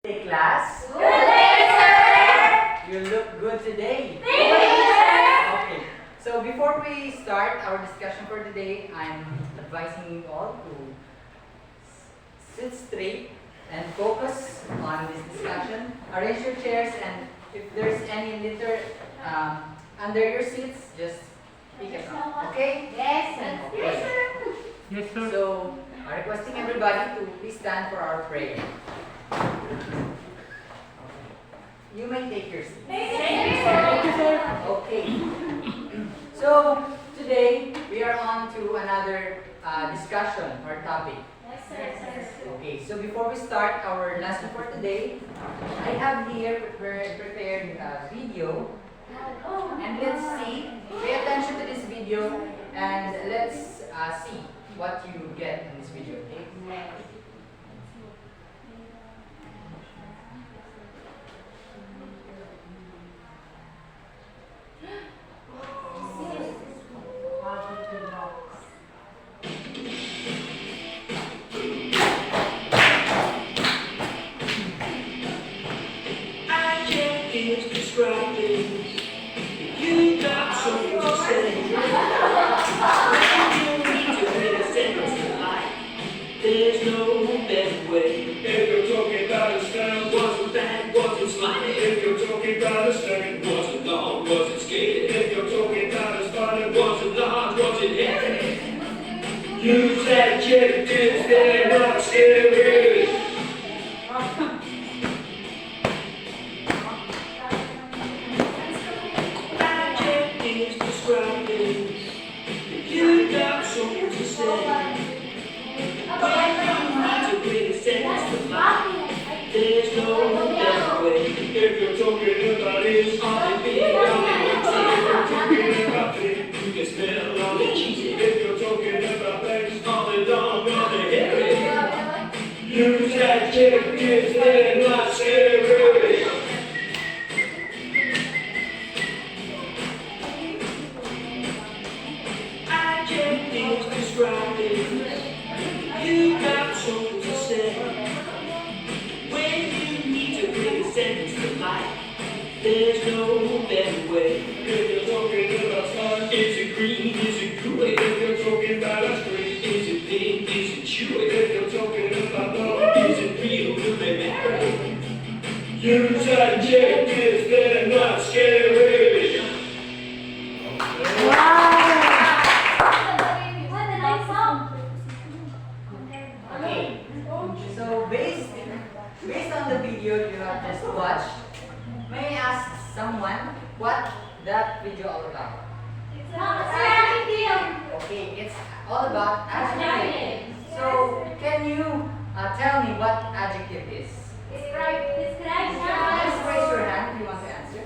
Hey class. Good day, sir. You look good today. Thank you, sir. Okay. So before we start our discussion for today, I'm advising you all to sit straight and focus on this discussion. Arrange your chairs, and if there's any litter under your seats, just pick it up. Okay? Yes, sir. Okay. Yes, sir. Yes, sir. So, requesting everybody to please stand for our prayer. You may take your seats. Thank you, sir. Okay. So, today we are on to another discussion or topic. Yes, sir. Okay, so before we start our lesson for today, I have here prepared a video. And let's see, pay attention to this video and let's see what you get in this video, okay? I can't finish describing. You got something to say. You need to read a sentence in life. There's no better way. If you're talking about a stem, Wasn't bad, wasn't smiling. if you're talking about a stem, Wasn't long, wasn't scared. if you're talking about a spider, Wasn't large, wasn't heavy. use adjectives, they're not scary. Adjectives describing. You got something to say. You need to read a sentence in life. There's no better way. If you're talking about is, All the big, all the talking about things. You can smell all the cheesy. If you're talking about things, All the long, all the hairy. use adjectives, they're not scary. Adjectives describing. You got something to say. When you need to bring a sentence to life, there's no better way. If you're talking about sun, Is it green? Is it gooey? if you're talking about a street, Is it thin? Is it chewy? if you're talking about love, Is it real? Will they marry? use adjectives, they're not scary. What a nice song. Okay. So based on the video you have just watched, may I ask someone what that video all about? Okay, it's all about adjective. So can you tell me what adjective is? Just raise your hand if you want to answer.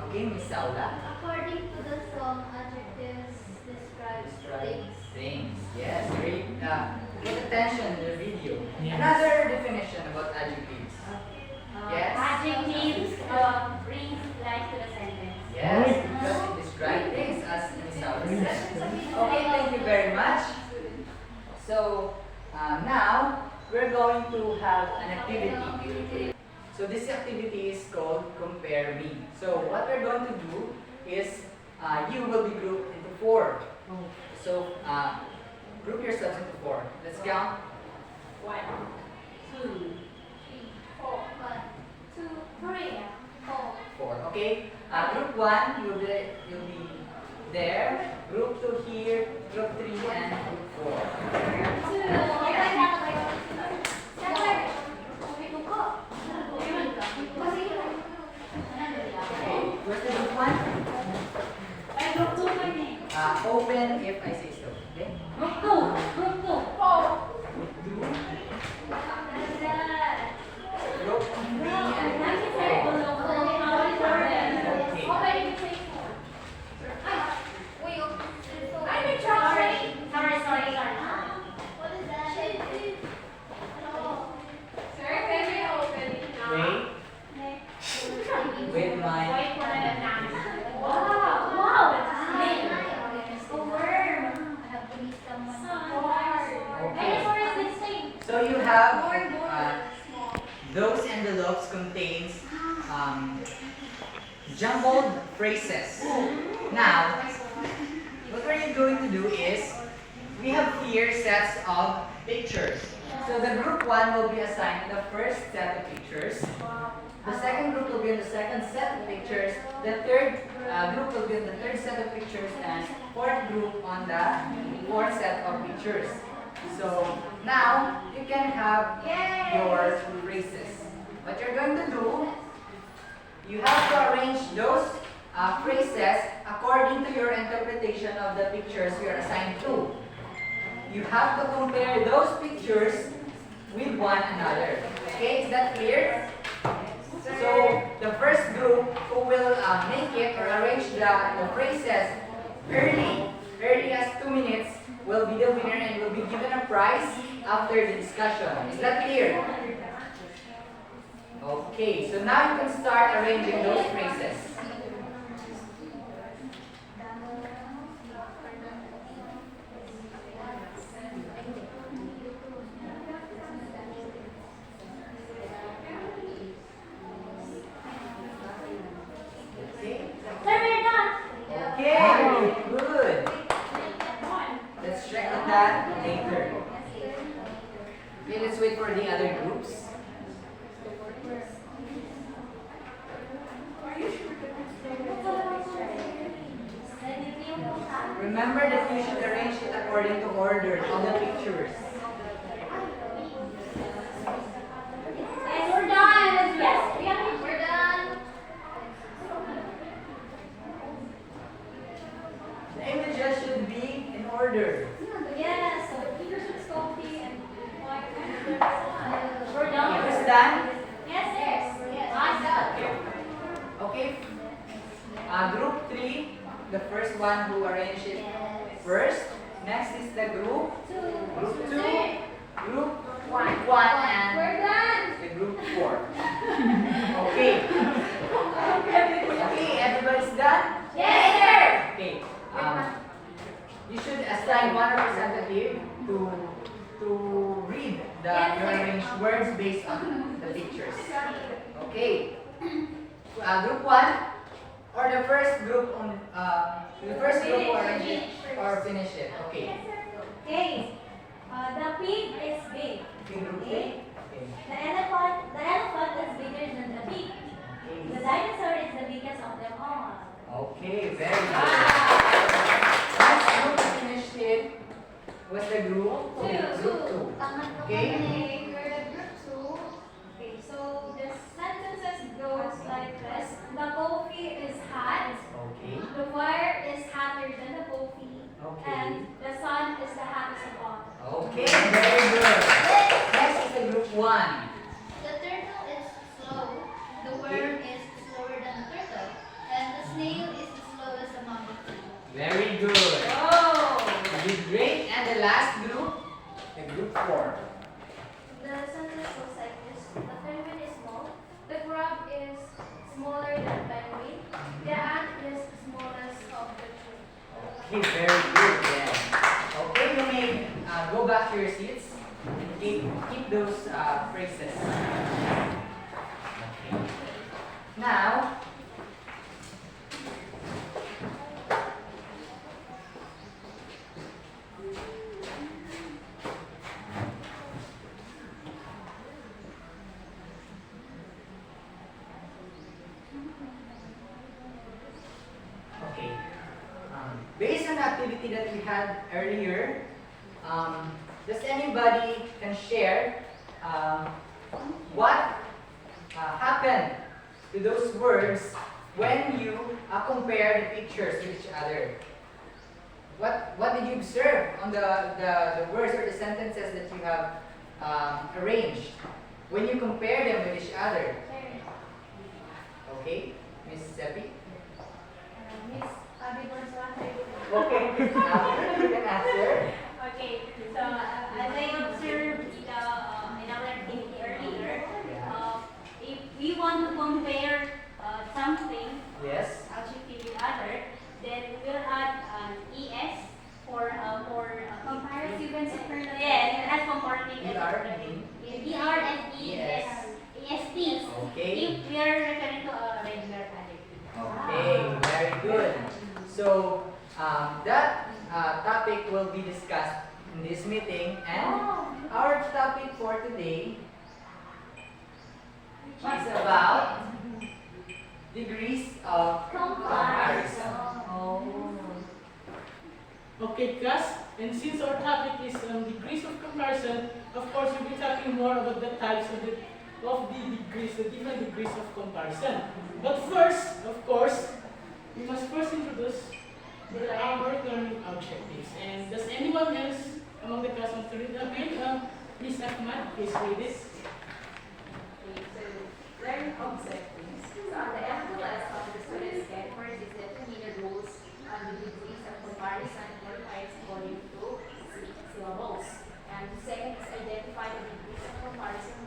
Okay, Miss Saula. According to the song, adjectives describe Describe things. things. Yes, great. Pay attention to the video. Yes. Another definition about adjectives. Yes. Adjectives brings life to the sentence. Yes, because it describes things as Miss Saula said. Okay, thank you very much. So now we're going to have an activity. So this activity is called Compare Me. So what we're going to do is you will be grouped into four. So group yourselves into four. Let's count. 1, 2, 3, 4. 1, 2, 3, 4. Four. Okay. Group one, you'll be there. Group two here. Group three and group four. Okay. Where's the group one? Open if I say so. Okay. Group two. Group three and group four. Okay. What is that? Wait. With my. Wow, it's a worm. envelopes contains jumbled phrases. Now, what we're going to do is, we have here sets of pictures. So the group 1 will be assigned the first set of pictures. The second group will be in the second set of pictures. The third group will be in the third set of pictures, and fourth group on the fourth set of pictures. So now you can have your phrases. What you're going to do, you have to arrange those phrases according to your interpretation of the pictures you are assigned to. You have to compare those pictures with one another. Okay, is that clear? So the first group who will make it or arrange the phrases early as 2 minutes will be the winner and will be given a prize after the discussion. Is that clear? Okay, so now you can start arranging those phrases. Okay, very good. Let's check on that later. Okay, let's wait for the other groups. Remember that you should arrange it according to order of the pictures. Yes, we're done. Yes, we're done. The images should be in order. Yes, teachers with coffee and we're done. Who's done? Yes. I'm done. Okay. Group 3, the first one who arranged it first. Next is the group 2, group 1, and We're done. the group 4. Okay. Okay, everybody's done? Yes, sir. Okay. You should assign one representative to read the arranged words based on the pictures. Okay. Group 1 or the first group on the first group will arrange it or finish it. Okay. Okay. The pig is big. Okay, group Okay. 3. Okay. The elephant is bigger than the pig. The dinosaur is the biggest of them all. Okay, very good. Last group that finished it was the group group 2. Okay. Okay, so the sentences goes like this. The coffee is hot. Okay. The fire is hotter than the coffee. Okay. And the sun is the hottest of all. Okay, very good. Next is the group 1. The turtle is slow. The worm is slower than the turtle. And the snail is the slowest among the two. Very good. You did great. And the last group, the group 4. The sentence goes like this. The penguin is small. The crab is smaller than penguin. The ant is the smallest of the two. Okay, very good. Yeah. Okay, you may go back to your seats. Keep those phrases. Okay. Now, okay. Based on the activity that we had earlier, does anybody can share what happened to those words when you compare the pictures with each other? What did you observe on the words or the sentences that you have arranged when you compare them with each other? Okay, Miss Seppi? Miss Abby Bonsuan. Okay, you can answer. Okay, so as I observed in our activity earlier, if we want to compare something Yes. adjective with other, then we will add es for comparative and superlative. Yes, as comparative. ER and ER and ES. EST. Okay. If we are referring to a regular adjective. Okay, very good. So that topic will be discussed in this meeting, and our topic for today is about degrees of comparison. Okay, class. And since our topic is degrees of comparison, of course, we'll be talking more about the types of the degrees, the different degrees of comparison. But first, of course, we must first introduce our learning objectives. And does anyone else among the class want to read a bit? Please, Ahmad, please read it. Learning objectives. So at the end of the lesson, the students get more detailed to the rules and the degrees of comparison for types according to syllables. And the second is identify the degrees of comparison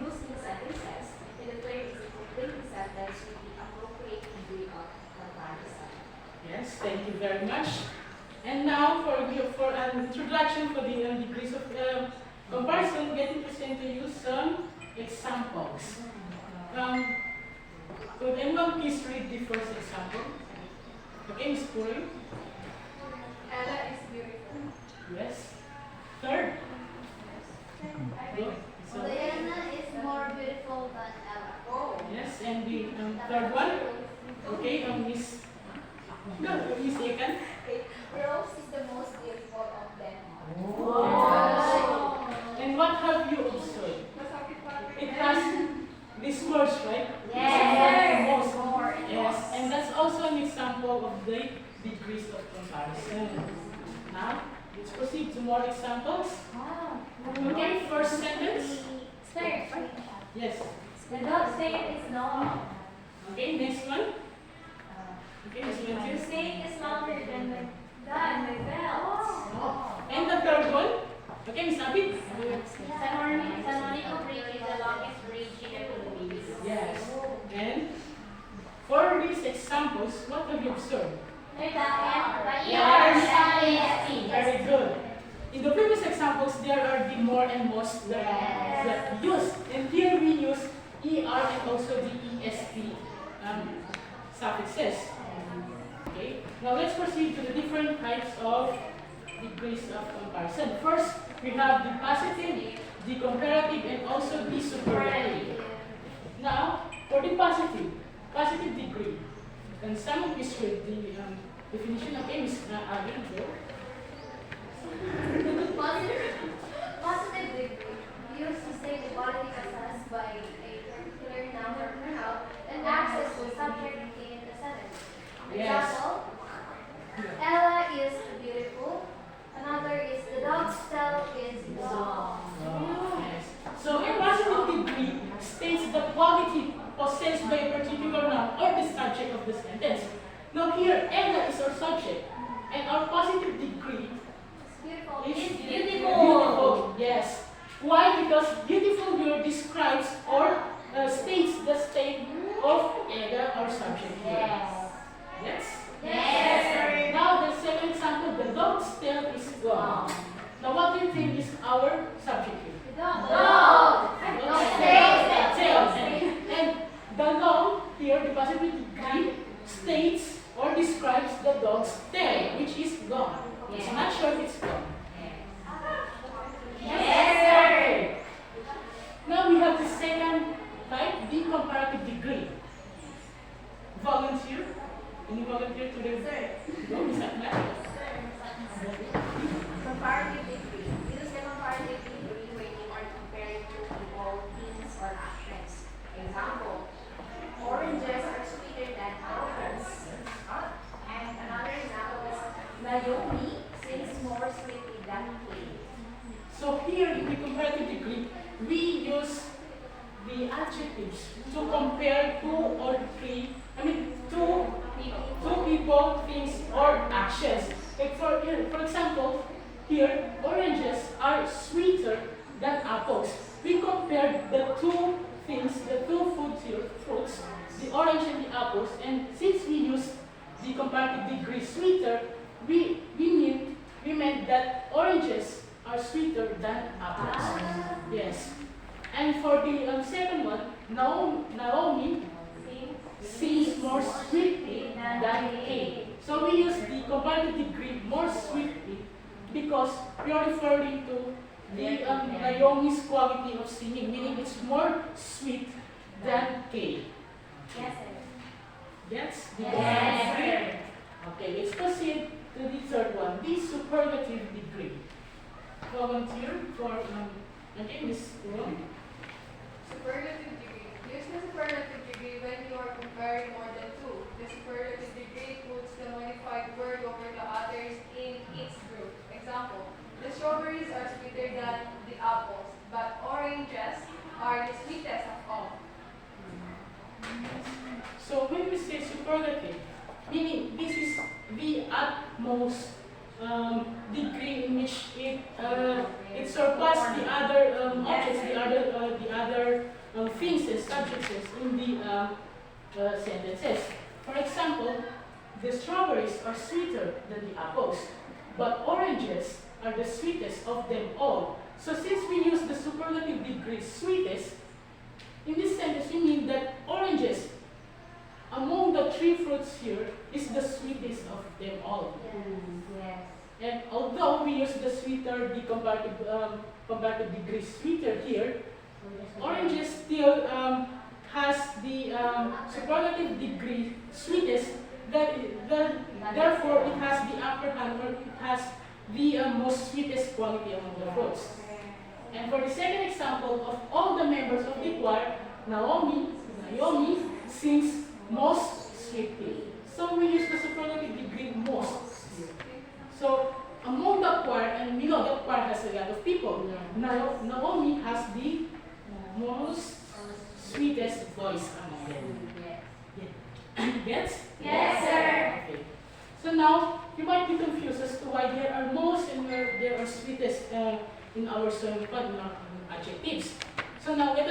used in sentences. And the third is to complete the sentence with the appropriate degree of comparison. Yes, thank you very much. And now for an introduction for the degrees of comparison, getting present to you some examples. Could anyone please read the first example? Okay, Ms. Puri. Ella is beautiful. Yes. Third. Good. So, Diana is more beautiful than Ella. yes, and the third one. Okay, Miss. No, Miss Ekan. Rose is the most beautiful of them. And what have you observed? It has these words, right? Yes. Most. Yes, and that's also an example of the degrees of comparison. Now, let's proceed to more examples. Okay, first sentence. Sir, Yes. the dog saying is long. Okay, next one. Okay, Miss The Wences. saying is longer than my belt. And the third one. Okay, Miss Abby. San Juanico Bridge is the longest bridge in the Philippines. Yes. And for these examples, what have you observed? There's the Yes. ER. Very good. In the previous examples, there are the more and most that used. And here we use ER and also the EST suffixes. Okay. Now let's proceed to the different types of degrees of comparison. First, we have the positive, the comparative, and also the superlative. Now, for the positive degree, and some of this with the definition of aim is Go. Positive degree used to state the quality assessed by a particular noun or pronoun and access to subject in the sentence. Yes. Example, Ella is beautiful. Another is the dog's tail is long. Yes. So a positive degree states the quality possessed by a particular noun or the subject of the sentence. Now here, Ella is our subject, and our positive degree Beautiful. is It's beautiful. beautiful. Yes. Why? Because beautiful here describes or states the state of Ella, our subject here. Yes. Yes. Now the second example, the dog's tail is long. Now what do you think is our subject here? Dog. Tail. And the long here, the positive degree, states or describes the dog's tail, which is long. It's not short, it's long. Yes, sir. Now we have the second type, the comparative degree. Volunteer? Can you volunteer to the go? Is that right? Comparative degree. Use the comparative degree when you are comparing two people, things, or actions. Example, oranges are sweeter than apples. And another example is Naomi sings more sweetly than Kate. So here in the comparative degree, we use the adjectives to compare two people, things, or actions. Like for example, here oranges are sweeter than apples. We compare the two things, the two fruits, the orange and the apples, and since we use the comparative degree sweeter, we meant that oranges are sweeter than apples. Yes. And for the second one, Naomi sings more sweetly than Kate. So we use the comparative degree more sweetly because we are referring to the Naomi's quality of singing, meaning it's more sweet than Kate. Yes, sir. Yes? Yes, sir. Okay, let's proceed to the third one, the superlative degree. Volunteer for again this one. Superlative degree. Use the superlative degree when you are comparing more than two. The superlative degree puts the modified word over the others in its group. Example, the strawberries are sweeter than the apples, but oranges are the sweetest of all. So when we say superlative, meaning this is the utmost degree in which it surpasses the other objects, the other things and subjects in the sentences. For example, the strawberries are sweeter than the apples, but oranges are the sweetest of them all. So since we use the superlative degree sweetest, in this sentence we mean that oranges among the three fruits here is the sweetest of them all. Yes. And although we use the sweeter, the comparative degree sweeter here, oranges still has the superlative degree sweetest, therefore it has the upper hand, or it has the most sweetest quality among the fruits. And for the second example, of all the members of the choir, Naomi sings most sweetly. So we use the superlative degree most. So among the choir, and we know that choir has a lot of people, Naomi has the most sweetest voice among them. Yes? Yes, sir. Okay. So now, you might be confused as to why there are most and where there are sweetest in our adjectives. So now let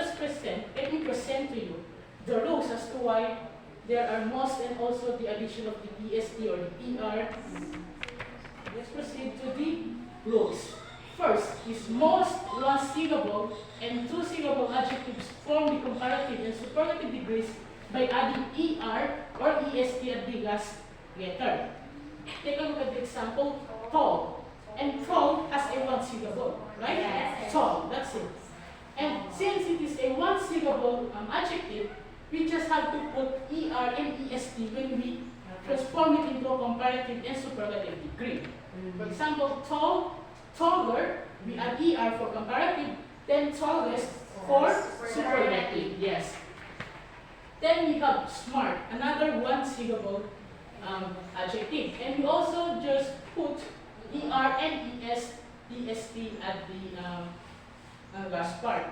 me present to you the rules as to why there are most and also the addition of the EST or the ER. Let's proceed to the rules. First is most one-syllable and two-syllable adjectives form the comparative and superlative degrees by adding ER or EST at the last letter. Take a look at the example, tall. And tall has a one-syllable, right? Yes. Tall, that's it. And since it is a one-syllable adjective, we just have to put ER and EST when we transform it into a comparative and superlative degree. For example, tall, taller, we add ER for comparative, then tallest for superlative. Yes. Then we have smart, another one-syllable adjective. And we also just put ER and EST at the last part.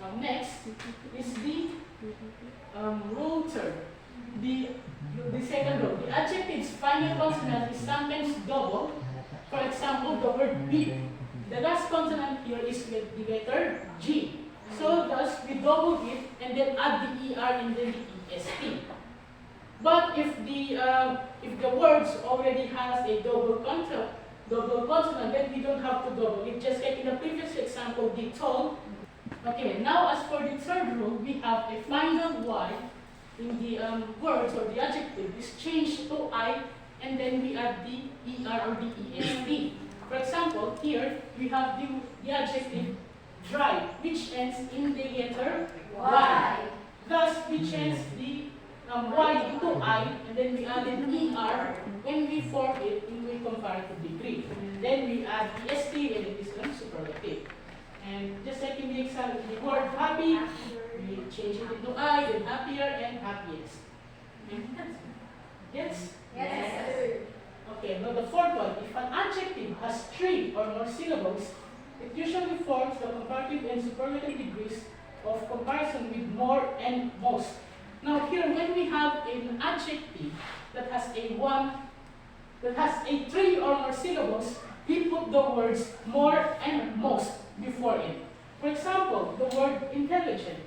Now next is the rule term. The second rule. The adjective's final consonant is sometimes double. For example, the word beep. The last consonant here is with the letter G. So thus we double it and then add the ER and then the EST. But if the words already has a double consonant, then we don't have to double it. Just like in the previous example, the tall. Okay, now as for the third rule, we have a final Y in the words or the adjective is changed to I, and then we add the ER or the EST. For example, here we have the adjective dry, which ends in the letter Y. Thus, we change the Y into I, and then we add an ER when we form it in the comparative degree. Then we add EST and it becomes superlative. And just like in the example, the word happy, we change it into I, then happier and happiest. Yes? Yes. Okay, now the fourth one, if an adjective has three or more syllables, it usually forms the comparative and superlative degrees of comparison with more and most. Now here, when we have an adjective that has a three or more syllables, we put the words more and most before it. For example, the word intelligent.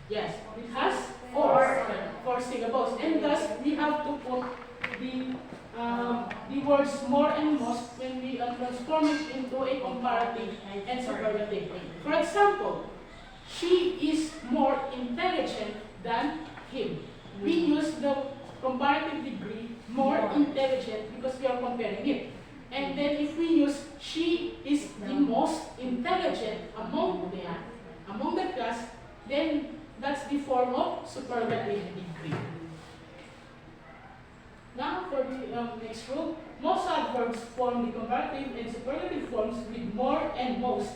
Yes, it has four syllables, and thus we have to put the the words more and most when we transform it into a comparative and superlative. For example, she is more intelligent than him. We use the comparative degree more intelligent because we are comparing it. And then if we use she is the most intelligent among them, among the class, then that's the form of superlative degree. Now for the next rule, most adverbs form the comparative and superlative forms with more and most.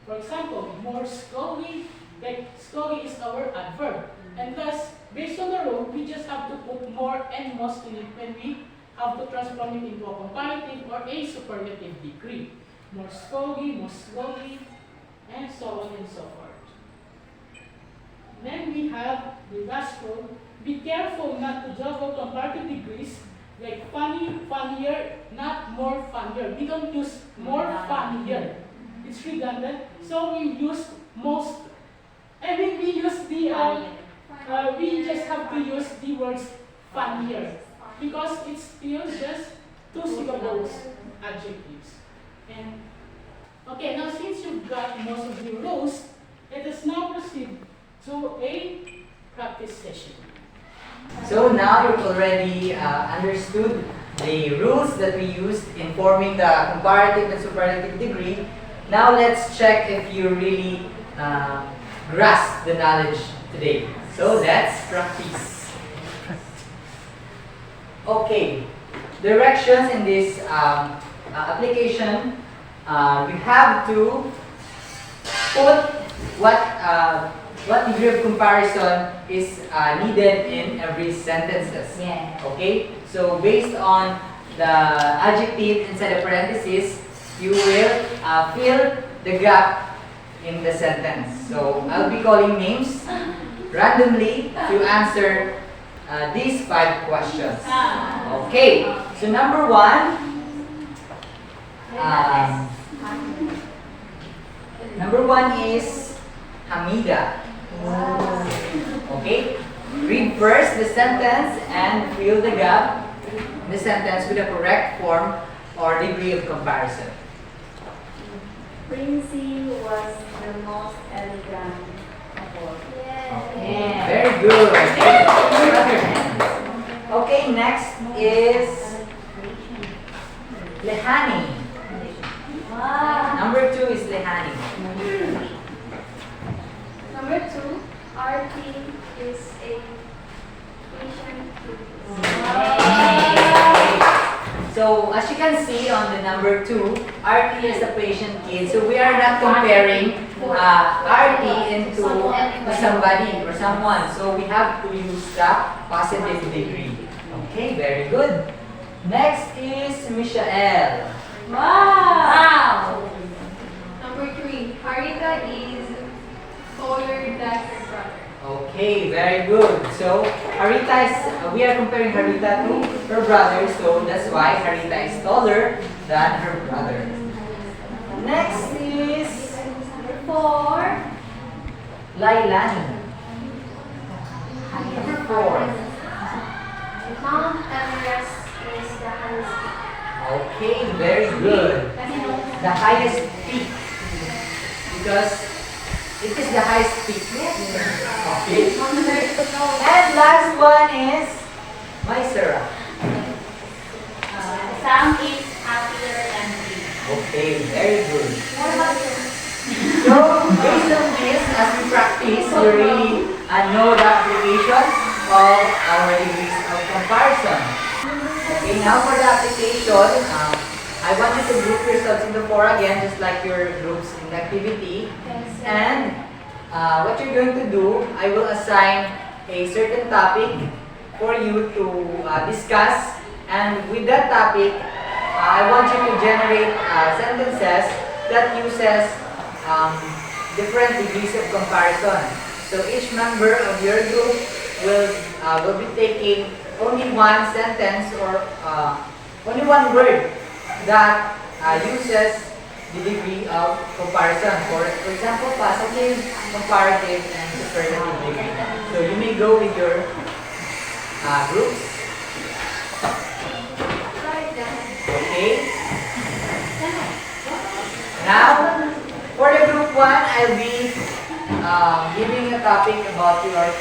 For example, more scholarly, like scholarly is our adverb. And thus, based on the rule, we just have to put more and most in it when we have to transform it into a comparative or a superlative degree. More scholarly, more slowly, and so on and so forth. Then we have the last rule. Be careful not to juggle comparative degrees like funny, funnier, not more funnier. We don't use more funnier. It's redundant. So we use most. I mean, we use the, we just have to use the words funnier because it's still just two syllables adjectives. And okay, now since you've got most of the rules, let us now proceed to a practice session. So now you've already understood the rules that we used in forming the comparative and superlative degree. Now let's check if you really grasp the knowledge today. So let's practice. Okay, directions in this application, you have to put what degree of comparison is needed in every sentences. Yeah. Okay, so based on the adjective inside the parentheses, you will fill the gap in the sentence. So I'll be calling names randomly to answer these 5 questions. Okay, so number 1. Number 1 is Hamida. Okay, read first the sentence and fill the gap in the sentence with the correct form or degree of comparison. Princey was the most elegant of all. Okay, very good. Okay, next is Lehani. Wow. Number 2 is Lehani. Number 2, RT is a patient kid. So as you can see on the number 2, RT is a patient kid. So we are not comparing RT into somebody or someone. So we have to use the positive degree. Okay, very good. Next is Michael. Wow. Number 3, Harita is taller than her brother. Okay, very good. So Harita is, we are comparing Harita to her brother. So that's why Harita is taller than her brother. Next is Number 4. Lailani. Number 4. Mount Everest is the highest peak. Okay, very good. The highest peak. Because it is the highest peak. Okay. And last one is Maisara. Sam is happier than me. Okay, very good. What about you? So, based on this, as we practice, you really know the application of our degrees of comparison. Okay, now for the application, I want you to group yourselves into 4 again, just like your groups in the activity. And what you're going to do, I will assign a certain topic for you to discuss. And with that topic, I want you to generate sentences that uses different degrees of comparison. So each member of your group will be taking only one sentence or only one word that uses the degree of comparison. For example, positive, comparative, and superlative degree. So you may go with your groups. Right then. Now, for the group 1, I'll be giving a topic about your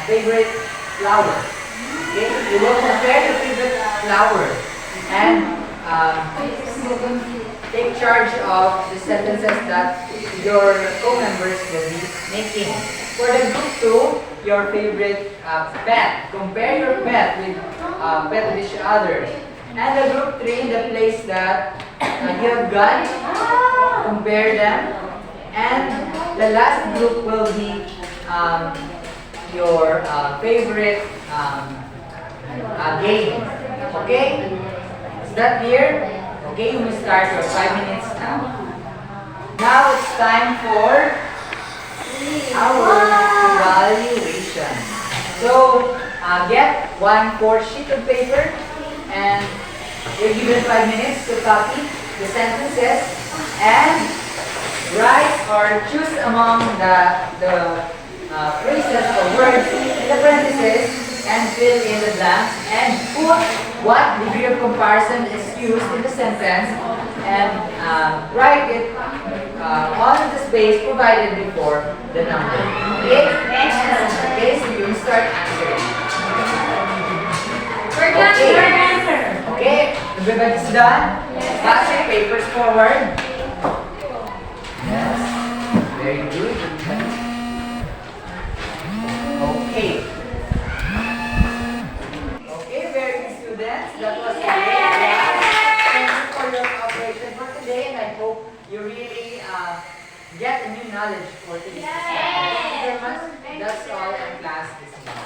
favorite flower. Okay? You will compare your favorite flower and take charge of the sentences that your co-members will be making. For the group 2, your favorite pet. Compare your pet with pet with each other. And the group 3, the place that you have gone, compare them. And the last group will be your favorite game. Okay? Is that clear? Okay, you will start your 5 minutes now. Now it's time for our evaluation. So, get 1 sheet of paper and you're given 5 minutes to copy the sentences and write or choose among the phrases or words in the parentheses and fill in the blanks and put what degree of comparison is used in the sentence and write it on the space provided before the number. Okay? Okay, so you start answering. We're done with our answer. Okay, everybody's done? Pass your papers forward. Yes. Very good. Okay. Okay, very good students. That was great. Thank you for your cooperation for today and I hope you really get a new knowledge for today. Thank you very much. That's all in class this morning.